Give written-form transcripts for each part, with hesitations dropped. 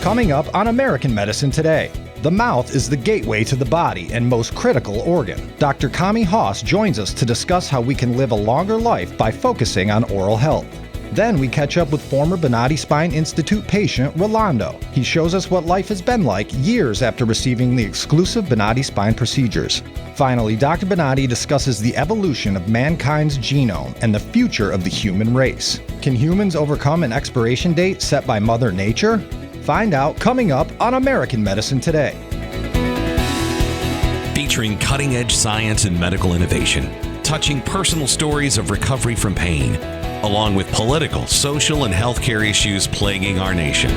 Coming up on American Medicine Today, the mouth is the gateway to the body and most critical organ. Dr. Kami Haas joins us to discuss how we can live a longer life by focusing on oral health. Then we catch up with former Bonati Spine Institute patient Rolando. He shows us what life has been like years after receiving the exclusive Bonati Spine Procedures. Finally, Dr. Bonati discusses the evolution of mankind's genome and the future of the human race. Can humans overcome an expiration date set by Mother Nature? Find out coming up on American Medicine Today. Featuring cutting-edge science and medical innovation, touching personal stories of recovery from pain, along with political, social, and healthcare issues plaguing our nation.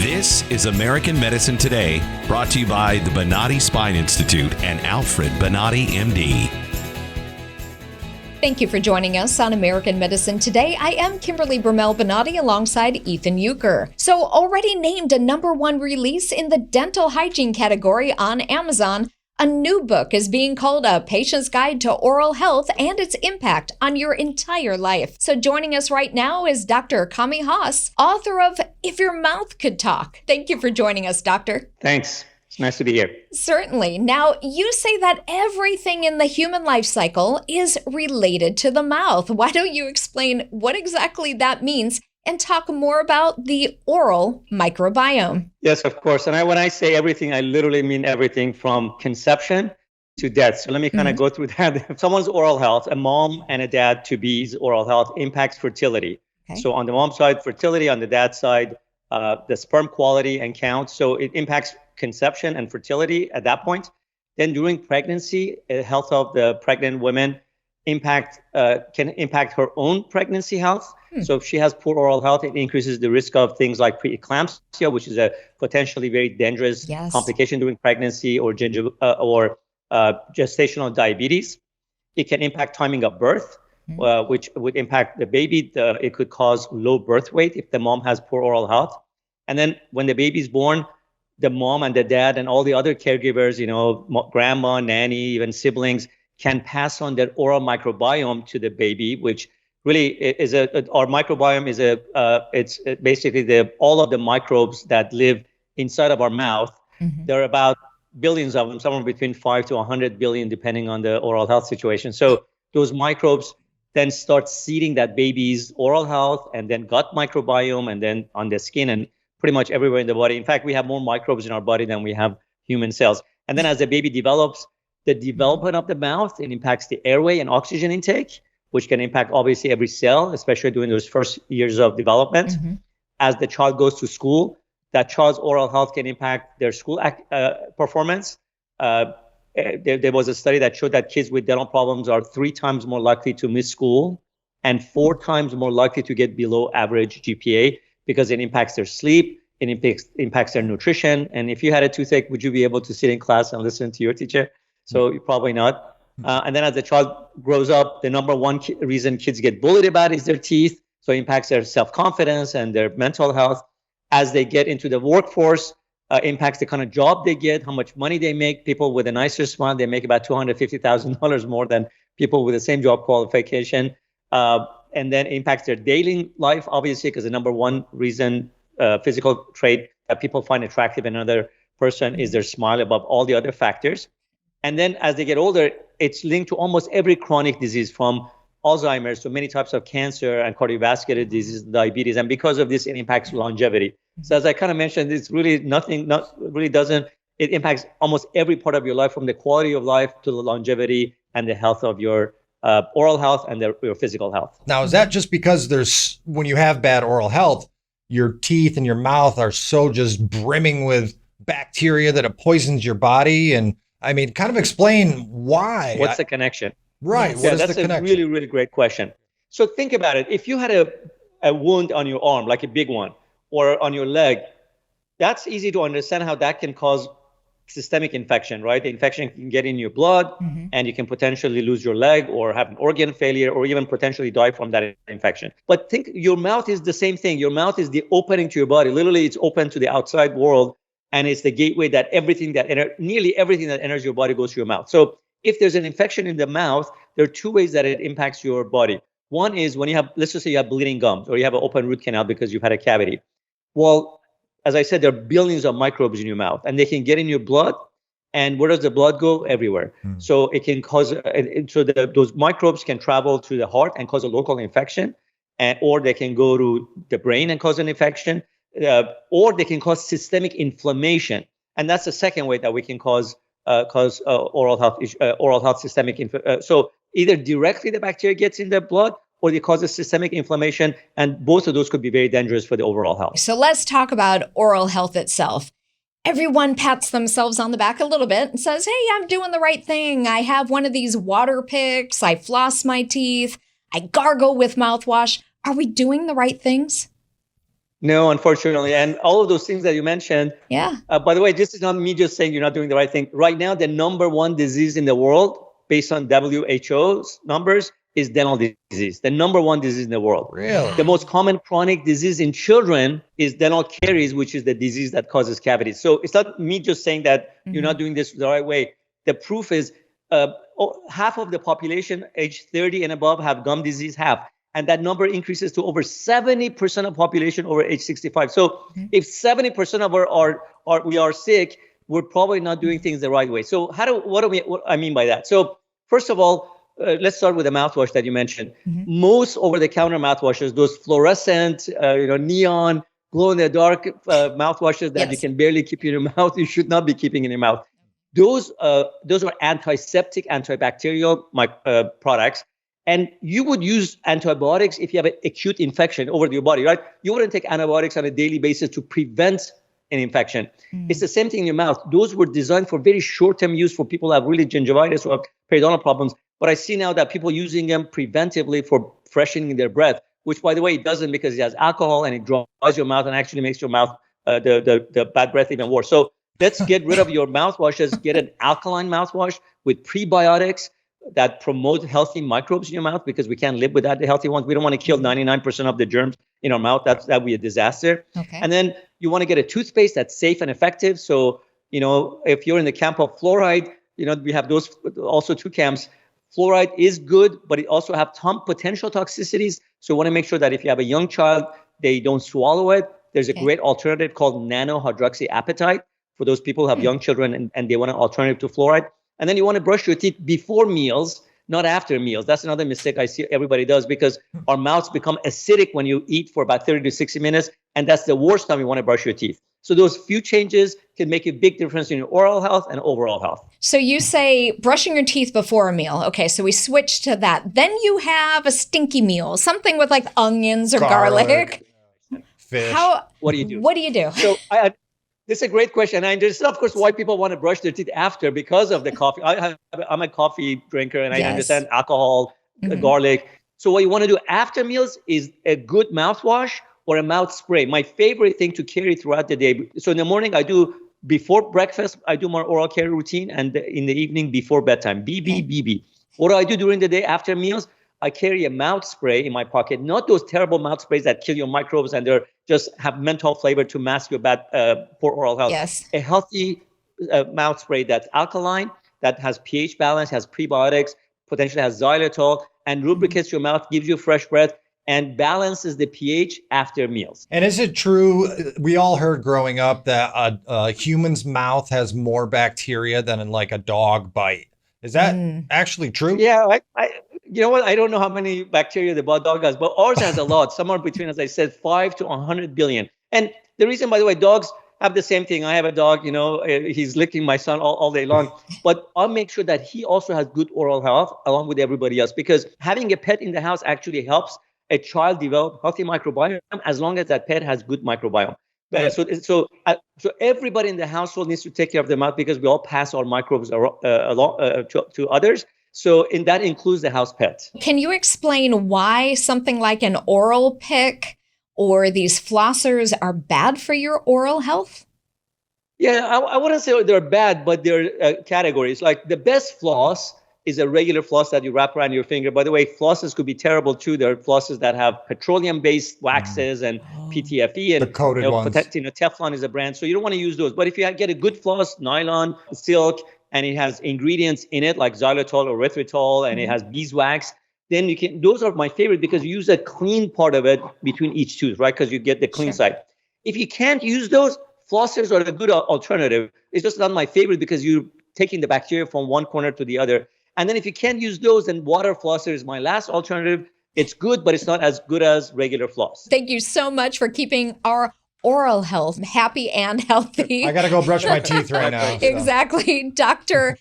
This is American Medicine Today, brought to you by the Bonati Spine Institute and Alfred Bonati, MD. Thank you for joining us on American Medicine Today. I am Kimberly Bonati alongside Ethan Youker. So, already named a #1 release in the dental hygiene category on Amazon, a new book is being called A Patient's Guide to Oral Health and its Impact on Your Entire Life. So joining us right now is Dr. Kami Haas, author of If Your Mouth Could Talk. Thank you for joining us, Doctor. Thanks. It's nice to be here. Certainly. Now, you say that everything in the human life cycle is related to the mouth. Why don't you explain what exactly that means and talk more about the oral microbiome? Yes, of course. And when I say everything, I literally mean everything from conception to death. So let me kind of go through that. If someone's oral health, a mom and a dad to be's oral health impacts fertility. Okay. So on the mom side, fertility; on the dad side, the sperm quality and count. So it impacts conception and fertility at that point. Then during pregnancy, health of the pregnant women can impact her own pregnancy health. So if she has poor oral health, it increases the risk of things like preeclampsia, which is a potentially very dangerous complication during pregnancy, or gestational diabetes. It can impact timing of birth, which would impact the baby. It could cause low birth weight if the mom has poor oral health. And then when the baby is born, the mom and the dad and all the other caregivers, grandma, nanny, even siblings, can pass on their oral microbiome to the baby, which really is our microbiome is it's basically all of the microbes that live inside of our mouth. There are about billions of them, somewhere between 5 to 100 billion, depending on the oral health situation. So those microbes then start seeding that baby's oral health, and then gut microbiome, and then on the skin and pretty much everywhere in the body. In fact, we have more microbes in our body than we have human cells. And then as the baby develops, the development of the mouth, it impacts the airway and oxygen intake, which can impact obviously every cell, especially during those first years of development. As the child goes to school, that child's oral health can impact their school performance. There was a study that showed that kids with dental problems are 3 times more likely to miss school and 4 times more likely to get below average GPA, because it impacts their sleep, it impacts their nutrition. And if you had a toothache, would you be able to sit in class and listen to your teacher? So you're probably not. And then as the child grows up, the number one reason kids get bullied about is their teeth. So it impacts their self-confidence and their mental health. As they get into the workforce, impacts the kind of job they get, how much money they make. People with a nicer smile, they make about $250,000 more than people with the same job qualification. And then impacts their daily life, obviously, because the number one reason, physical trait that people find attractive in another person is their smile above all the other factors. And then as they get older, it's linked to almost every chronic disease, from Alzheimer's to many types of cancer and cardiovascular disease, diabetes. And because of this, it impacts longevity. So as I kind of mentioned, it's really it impacts almost every part of your life, from the quality of life to the longevity and the health of your oral health and your physical health. Now, is that just because when you have bad oral health, your teeth and your mouth are so just brimming with bacteria that it poisons your body? And I mean, kind of explain why. What's the connection? Right. Yeah, that's a really, really great question. So think about it. If you had a wound on your arm, like a big one, or on your leg, that's easy to understand how that can cause systemic infection, right? The infection can get in your blood, and you can potentially lose your leg or have an organ failure, or even potentially die from that infection. But think, your mouth is the same thing. Your mouth is the opening to your body. Literally, it's open to the outside world, and it's the gateway that nearly everything that enters your body goes to your mouth. So if there's an infection in the mouth, there are 2 ways that it impacts your body. One is when you have, let's just say you have bleeding gums or you have an open root canal because you've had a cavity. Well, as I said, there are billions of microbes in your mouth and they can get in your blood. And where does the blood go? Everywhere. So it can cause, those microbes can travel to the heart and cause a local infection, or they can go to the brain and cause an infection, or they can cause systemic inflammation. And that's the second way that we can cause oral health systemic. So either directly the bacteria gets in the blood, or they cause a systemic inflammation, and both of those could be very dangerous for the overall health. So let's talk about oral health itself. Everyone pats themselves on the back a little bit and says, hey, I'm doing the right thing. I have one of these water picks. I floss my teeth. I gargle with mouthwash. Are we doing the right things? No, unfortunately. And all of those things that you mentioned. Yeah. By the way, this is not me just saying you're not doing the right thing. Right now, the number one disease in the world, based on WHO's numbers, is dental disease, the number one disease in the world. Really? The most common chronic disease in children is dental caries, which is the disease that causes cavities. So it's not me just saying that you're not doing this the right way. The proof is half of the population age 30 and above have gum disease, half. And that number increases to over 70% of population over age 65. So if 70% of we are sick, we're probably not doing things the right way. So what I mean by that? So first of all, let's start with the mouthwash that you mentioned. Most over-the-counter mouthwashes, those fluorescent, neon, glow-in-the-dark mouthwashes that you can barely keep in your mouth, you should not be keeping in your mouth. Those are antiseptic, antibacterial products. And you would use antibiotics if you have an acute infection over your body, right? You wouldn't take antibiotics on a daily basis to prevent an infection. It's the same thing in your mouth. Those were designed for very short-term use for people who have really gingivitis or periodontal problems. But I see now that people using them preventively for freshening their breath, which, by the way, it doesn't, because it has alcohol and it dries your mouth and actually makes your mouth, the bad breath even worse. So let's get rid of your mouthwashes. Get an alkaline mouthwash with prebiotics that promote healthy microbes in your mouth, because we can't live without the healthy ones. We don't want to kill 99% of the germs in our mouth. That would be a disaster. Okay. And then you want to get a toothpaste that's safe and effective. So, if you're in the camp of fluoride, we have those also two camps. Fluoride is good, but it also have some potential toxicities. So we want to make sure that if you have a young child, they don't swallow it. There's a great alternative called nanohydroxyapatite for those people who have young children and they want an alternative to fluoride. And then you want to brush your teeth before meals, not after meals. That's another mistake I see everybody does, because our mouths become acidic when you eat for about 30 to 60 minutes. And that's the worst time you want to brush your teeth. So those few changes can make a big difference in your oral health and overall health. So you say brushing your teeth before a meal. Okay, so we switch to that. Then you have a stinky meal, something with like onions or garlic. Fish. What do you do? What do you do? So this is a great question. And there's, of course, why people want to brush their teeth after, because of the coffee. I'm a coffee drinker, and I understand alcohol, garlic. So what you want to do after meals is a good mouthwash or a mouth spray. My favorite thing to carry throughout the day. So in the morning, I do, before breakfast, I do my oral care routine, and in the evening before bedtime, BB. What do I do during the day after meals? I carry a mouth spray in my pocket, not those terrible mouth sprays that kill your microbes and they're just have menthol flavor to mask your bad, poor oral health. Yes. A healthy mouth spray that's alkaline, that has pH balance, has prebiotics, potentially has xylitol, and lubricates your mouth, gives you fresh breath, and balances the pH after meals. And is it true, we all heard growing up that a human's mouth has more bacteria than in like a dog bite? Is that actually true? Yeah, you know what? I don't know how many bacteria the dog has, but ours has a lot, somewhere between, as I said, 5 to 100 billion. And the reason, by the way, dogs have the same thing. I have a dog, he's licking my son all day long, but I'll make sure that he also has good oral health along with everybody else, because having a pet in the house actually helps a child develop healthy microbiome as long as that pet has good microbiome. So everybody in the household needs to take care of their mouth, because we all pass our microbes along to others. So that includes the house pet. Can you explain why something like an oral pick or these flossers are bad for your oral health? Yeah, I wouldn't say they're bad, but they're categories. Like the best floss is a regular floss that you wrap around your finger. By the way, flosses could be terrible too. There are flosses that have petroleum-based waxes and PTFE, and the coated ones. Teflon is a brand, so you don't want to use those. But if you get a good floss, nylon, silk, and it has ingredients in it like xylitol or erythritol, and it has beeswax, then you can, those are my favorite because you use a clean part of it between each tooth, right? Because you get the clean side. If you can't use those, flossers are a good alternative. It's just not my favorite because you're taking the bacteria from one corner to the other. And then if you can't use those, then water flosser is my last alternative. It's good, but it's not as good as regular floss. Thank you so much for keeping our oral health happy and healthy. I got to go brush my teeth right now. So. Exactly. Dr.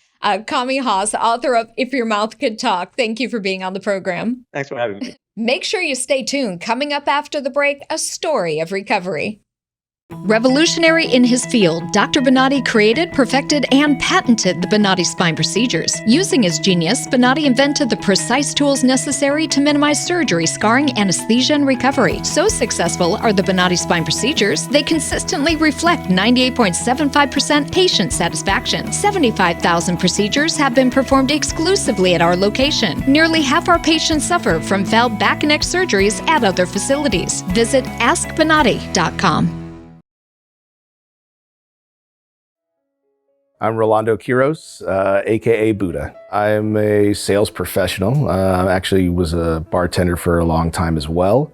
Kami Haas, author of If Your Mouth Could Talk. Thank you for being on the program. Thanks for having me. Make sure you stay tuned. Coming up after the break, a story of recovery. Revolutionary in his field, Dr. Bonati created, perfected, and patented the Bonati Spine Procedures. Using his genius, Bonati invented the precise tools necessary to minimize surgery, scarring, anesthesia, and recovery. So successful are the Bonati Spine Procedures, they consistently reflect 98.75% patient satisfaction. 75,000 procedures have been performed exclusively at our location. Nearly half our patients suffer from failed back and neck surgeries at other facilities. Visit askbonati.com. I'm Rolando Q, aka Buddha. I'm a sales professional. Actually was a bartender for a long time as well,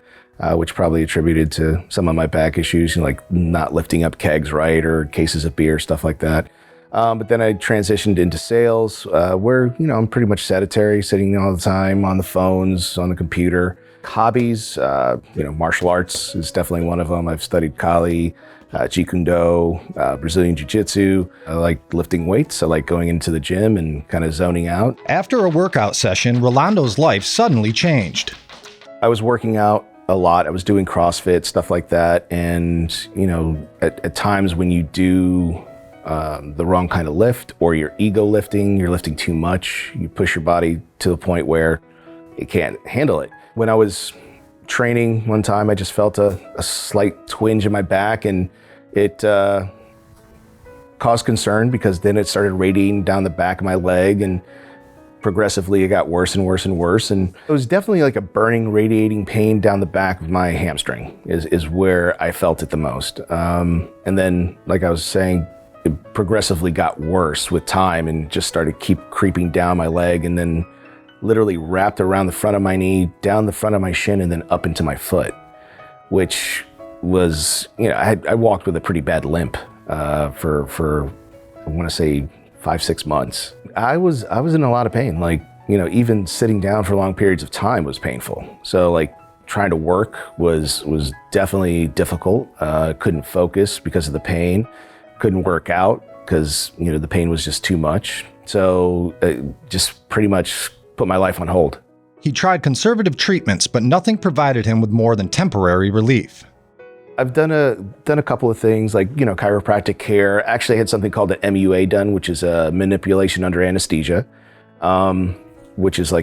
which probably attributed to some of my back issues, like not lifting up kegs right or cases of beer, stuff like that. But then I transitioned into sales, where I'm pretty much sedentary, sitting all the time on the phones, on the computer. Hobbies, martial arts is definitely one of them. I've studied Kali, Jeet Kune Do, Brazilian Jiu-Jitsu. I like lifting weights. I like going into the gym and kind of zoning out. After a workout session, Rolando's life suddenly changed. I was working out a lot. I was doing CrossFit, stuff like that. And, at times when you do the wrong kind of lift or you're ego lifting, you're lifting too much, you push your body to the point where it can't handle it. When I was training one time, I just felt a slight twinge in my back, and it caused concern because then it started radiating down the back of my leg, and progressively it got worse and worse and worse. And it was definitely like a burning, radiating pain down the back of my hamstring is where I felt it the most. And then, like I was saying, it progressively got worse with time and just started keep creeping down my leg, and then literally wrapped around the front of my knee, down the front of my shin, and then up into my foot, which was, I walked with a pretty bad limp for I want to say 5-6 months. I was in a lot of pain. Even sitting down for long periods of time was painful. So trying to work was definitely difficult. Couldn't focus because of the pain. Couldn't work out because the pain was just too much. So just pretty much put my life on hold. He tried conservative treatments, but nothing provided him with more than temporary relief. I've done a couple of things like, chiropractic care. Actually, I had something called an MUA done, which is a manipulation under anesthesia, which is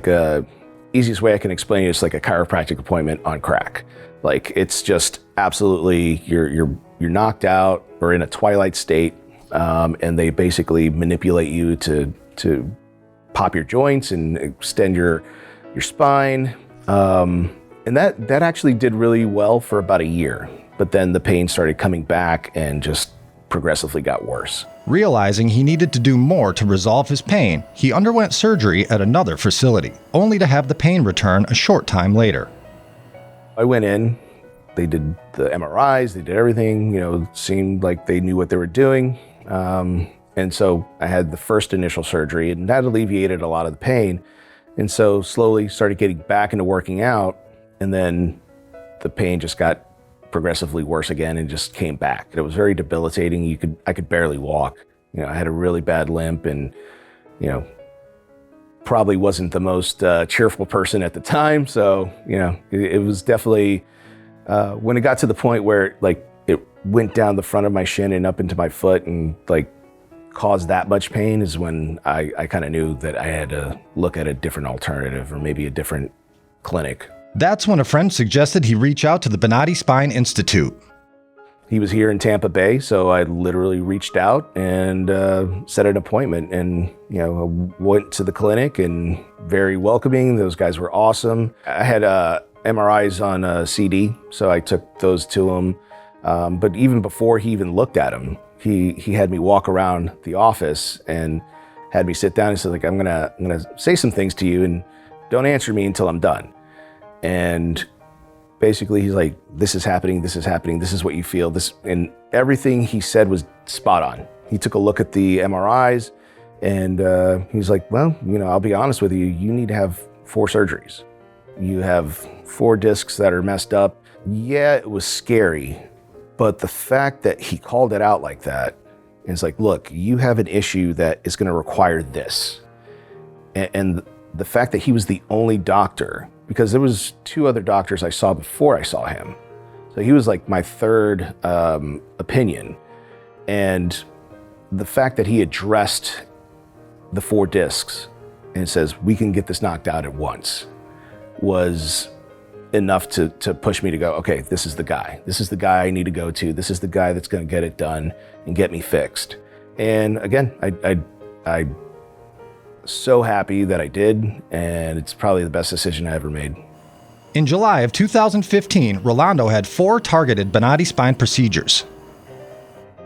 easiest way I can explain it is like a chiropractic appointment on crack. It's just absolutely, you're knocked out or in a twilight state, and they basically manipulate you to pop your joints and extend your spine. And that actually did really well for about a year. But then the pain started coming back and just progressively got worse. Realizing he needed to do more to resolve his pain, he underwent surgery at another facility, only to have the pain return a short time later. I went in, they did the MRIs, they did everything, it seemed like they knew what they were doing. And so I had the first initial surgery, and that alleviated a lot of the pain. And so slowly started getting back into working out, and then the pain just got progressively worse again and just came back. It was very debilitating. I could barely walk. I had a really bad limp, and probably wasn't the most cheerful person at the time. So it was definitely when it got to the point where it went down the front of my shin and up into my foot and caused that much pain is when I kind of knew that I had to look at a different alternative or maybe a different clinic. That's when a friend suggested he reach out to the Bonati Spine Institute. He was here in Tampa Bay, so I literally reached out and set an appointment, and I went to the clinic, and very welcoming. Those guys were awesome. I had MRIs on CD, so I took those to him. But even before he even looked at them, he had me walk around the office and had me sit down and said, I'm gonna say some things to you, and don't answer me until I'm done. And basically he's like, this is happening, this is what you feel, and everything he said was spot on. He took a look at the MRIs and he's like, well, I'll be honest with you, you need to have 4 surgeries. You have 4 discs that are messed up. Yeah, it was scary, but the fact that he called it out like that, and it's like, look, you have an issue that is going to require this. And the fact that he was the only doctor, because there was 2 other doctors I saw before I saw him. So he was like my third opinion. And the fact that he addressed the 4 discs and says, we can get this knocked out at once, was enough to push me to go, okay, this is the guy. This is the guy I need to go to. This is the guy that's going to get it done and get me fixed. And again, I so happy that I did, and it's probably the best decision I ever made. In July of 2015, Rolando had 4 targeted Bonati Spine procedures.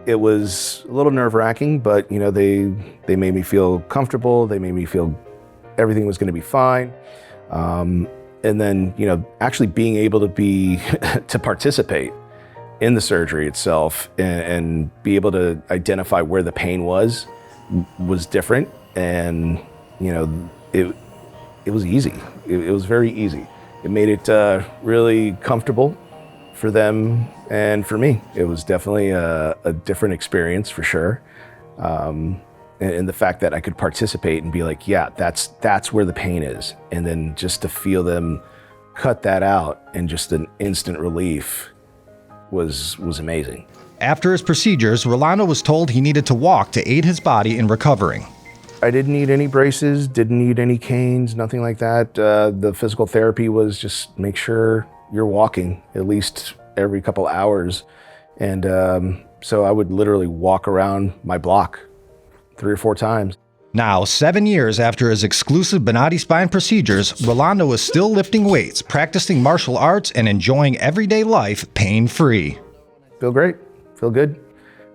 It was a little nerve-wracking, but they made me feel comfortable. They made me feel everything was going to be fine. And then, actually being able to be to participate in the surgery itself and be able to identify where the pain was different. And it was easy. It was very easy. It made it really comfortable for them and for me. It was definitely a different experience for sure. And the fact that I could participate and be like, yeah, that's where the pain is. And then just to feel them cut that out and just an instant relief was amazing. After his procedures, Rolando was told he needed to walk to aid his body in recovering. I didn't need any braces, didn't need any canes, nothing like that. The physical therapy was just make sure you're walking at least every couple hours. And so I would literally walk around my block 3 or 4 times. Now, 7 years after his exclusive Bonati Spine procedures, Rolando is still lifting weights, practicing martial arts, and enjoying everyday life pain-free. Feel great, feel good.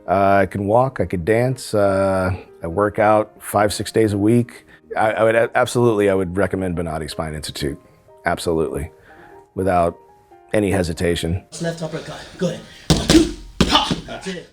I can walk, I could dance. I work out 5-6 days a week. I would recommend Bonati Spine Institute. Absolutely. Without any hesitation. Left uppercut, good. 1, 2, ha! That's it.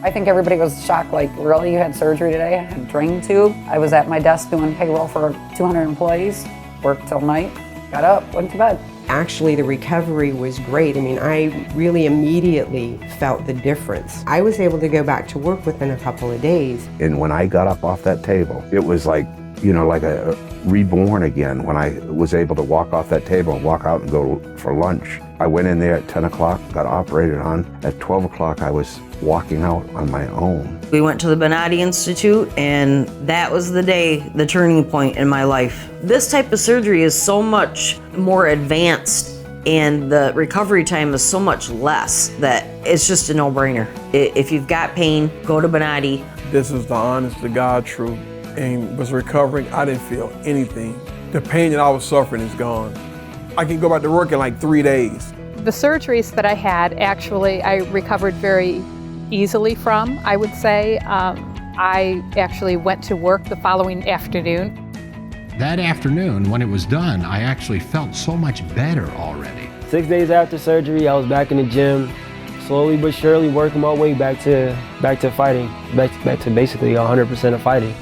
I think everybody was shocked, like, really, you had surgery today? I had a drain tube. I was at my desk doing payroll for 200 employees, worked till night, got up, went to bed. Actually, the recovery was great. I mean, I really immediately felt the difference. I was able to go back to work within a couple of days. And when I got up off that table, it was like, like a reborn again when I was able to walk off that table and walk out and go for lunch. I went in there at 10 o'clock, got operated on. At 12 o'clock, I was walking out on my own. We went to the Bonati Institute, and that was the day, the turning point in my life. This type of surgery is so much more advanced, and the recovery time is so much less that it's just a no-brainer. If you've got pain, go to Bonati. This is the honest to God truth. And was recovering, I didn't feel anything. The pain that I was suffering is gone. I can go back to work in like 3 days. The surgeries that I had, actually, I recovered very easily from, I would say. I actually went to work the following afternoon. That afternoon, when it was done, I actually felt so much better already. 6 days after surgery, I was back in the gym, slowly but surely working my way back to fighting, back to basically 100% of fighting.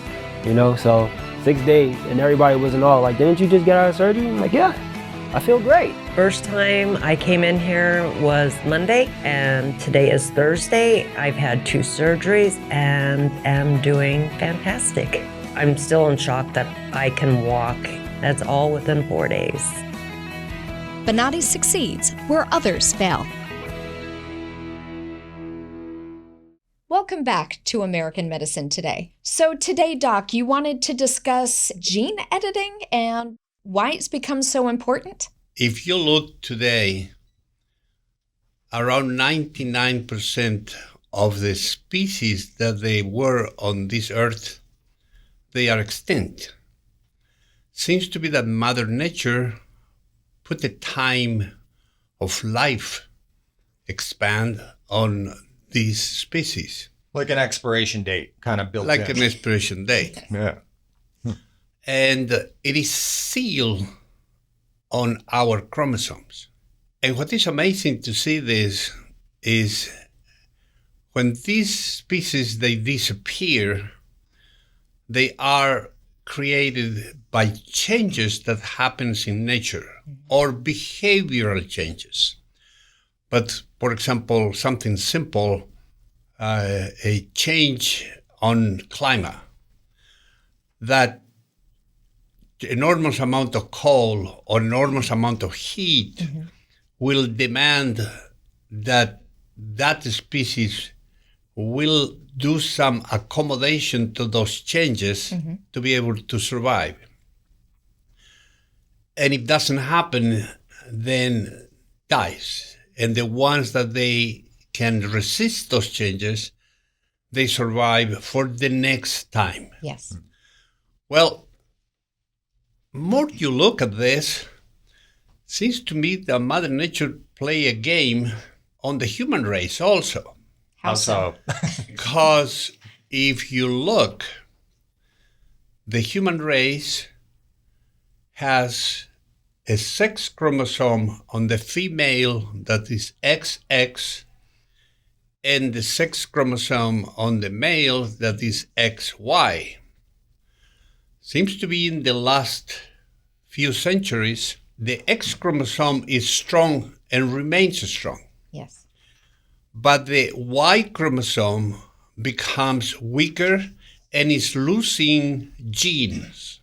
So 6 days, and everybody was in awe, like, didn't you just get out of surgery? I'm like, yeah, I feel great. First time I came in here was Monday, and today is Thursday. I've had 2 surgeries and am doing fantastic. I'm still in shock that I can walk. That's all within 4 days. Bonati succeeds where others fail. Welcome back to American Medicine Today. So today, Doc, you wanted to discuss gene editing and why it's become so important? If you look today, around 99% of the species that they were on this earth, they are extinct. Seems to be that Mother Nature put the time of life expand on these species. Like an expiration date kind of built in. Like an expiration date. Yeah. and it is sealed on our chromosomes. And what is amazing to see this is when these species, they disappear, they are created by changes that happens in nature or behavioral changes. But for example, something simple, a change on climate, that enormous amount of cold or enormous amount of heat will demand that that species will do some accommodation to those changes to be able to survive. And if it doesn't happen, then dies. And the ones that they can resist those changes, they survive for the next time. Yes. Well, more you look at this, seems to me that Mother Nature play a game on the human race also. How so? Because if you look, the human race has a sex chromosome on the female that is XX, and the sex chromosome on the male that is XY. Seems to be in the last few centuries, the X chromosome is strong and remains strong. Yes. But the Y chromosome becomes weaker and is losing genes.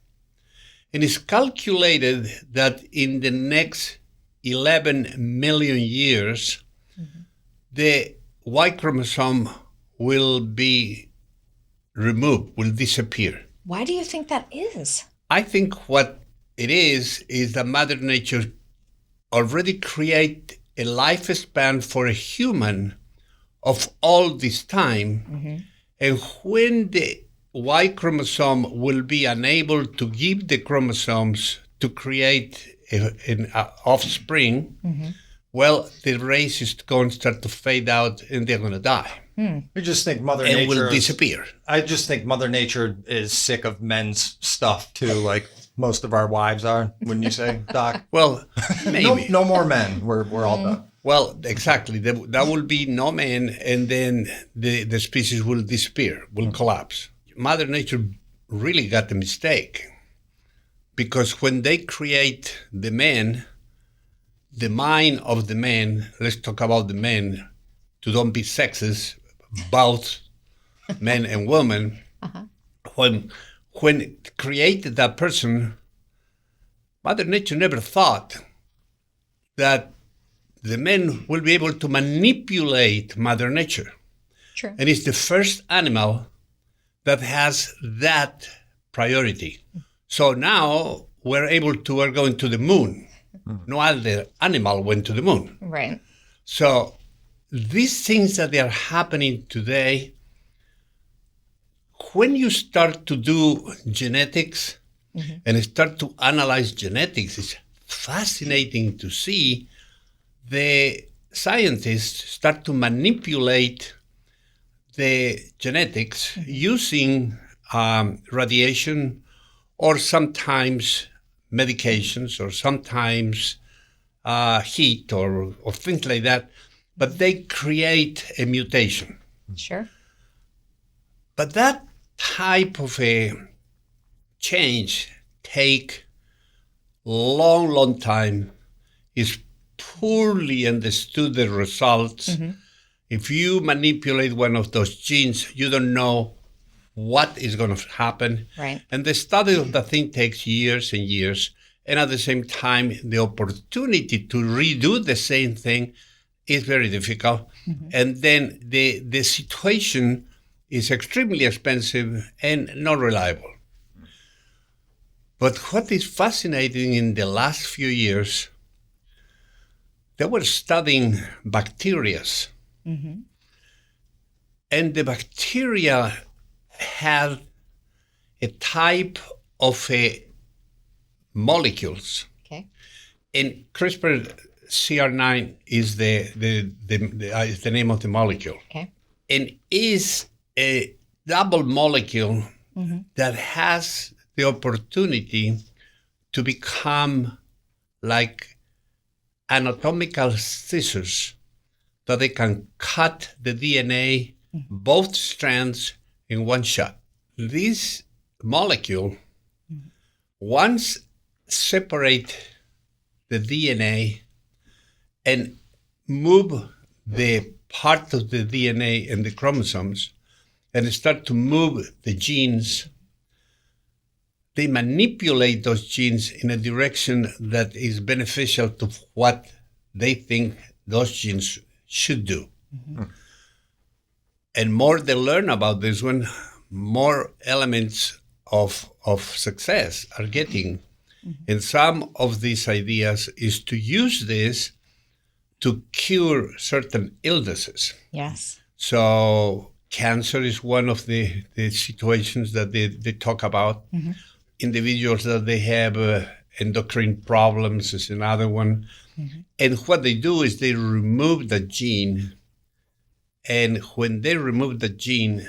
And it's calculated that in the next 11 million years, the Y chromosome will be removed, will disappear. Why do you think that is? I think what it is that Mother Nature already create a lifespan for a human of all this time. And when the Y chromosome will be unable to give the chromosomes to create an offspring, well, the race is going to start to fade out and they're going to die. I just think Mother And Nature will disappear. I just think Mother Nature is sick of men's stuff too, like most of our wives are, wouldn't you say, Doc? Well, maybe. No more men. We're all done. Well, exactly. That will be no man, and then the species will disappear, will collapse. Mother Nature really got the mistake, because when they create the man, the mind of the man, let's talk about the man, to don't be sexist, both men and women, when created that person, Mother Nature never thought that the man will be able to manipulate Mother Nature. True. And it's the first animal that has that priority. So now we're going to the moon. No other animal went to the moon. Right. So these things that are happening today, when you start to do genetics and start to analyze genetics, it's fascinating to see the scientists start to manipulate the genetics using radiation or sometimes medications or sometimes heat or things like that, but they create a mutation. Sure. But that type of a change take long time, is poorly understood the results. If you manipulate one of those genes, you don't know what is going to happen. Right. And the study of the thing takes years and years. And at the same time, the opportunity to redo the same thing is very difficult. And then the situation is extremely expensive and not reliable. But what is fascinating in the last few years, they were studying bacteria. And the bacteria had a type of molecules. Okay. And CRISPR-Cas9 is the name of the molecule. Okay. And is a double molecule that has the opportunity to become like anatomical scissors that they can cut the DNA, both strands, in one shot. This molecule, once separate the DNA and move the part of the DNA and the chromosomes and start to move the genes, they manipulate those genes in a direction that is beneficial to what they think those genes should do. And more they learn about this one, more elements of success are getting. And some of these ideas is to use this to cure certain illnesses. Yes. So cancer is one of the situations that they talk about. Individuals that they have endocrine problems is another one. And what they do is they remove the gene. And when they remove the gene,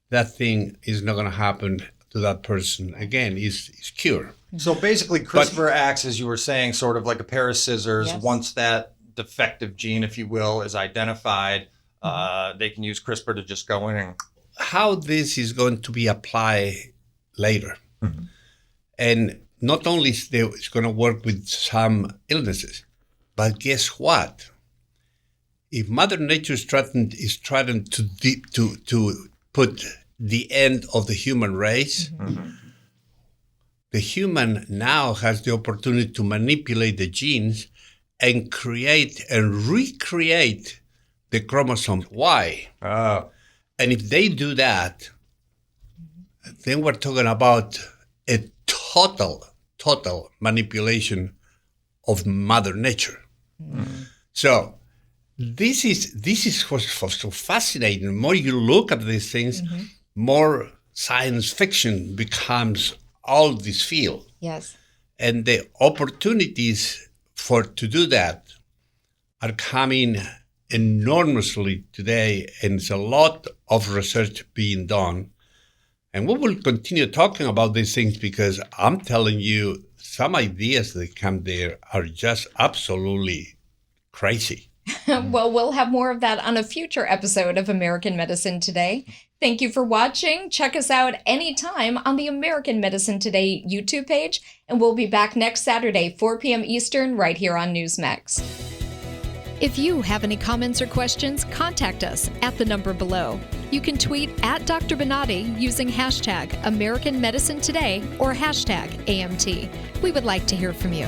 that thing is not going to happen to that person again. It's cured. So basically, CRISPR acts, as you were saying, sort of like a pair of scissors. Yes. Once that defective gene, if you will, is identified, they can use CRISPR to just go in and... How this is going to be applied later. And not only is it's going to work with some illnesses, but guess what? If Mother Nature is trying to put the end of the human race, the human now has the opportunity to manipulate the genes and create and recreate the chromosomes. Why? And if they do that, then we're talking about a total manipulation of Mother Nature. So this is what's so fascinating. The more you look at these things, more science fiction becomes all this field. Yes. And the opportunities to do that are coming enormously today, and there's a lot of research being done. And we will continue talking about these things because I'm telling you, some ideas that come there are just absolutely crazy. Well, we'll have more of that on a future episode of American Medicine Today. Thank you for watching. Check us out anytime on the American Medicine Today YouTube page, and we'll be back next Saturday, 4 p.m. Eastern, right here on Newsmax. If you have any comments or questions, contact us at the number below. You can tweet at Dr. Bonati using hashtag American Medicine Today or hashtag AMT. We would like to hear from you.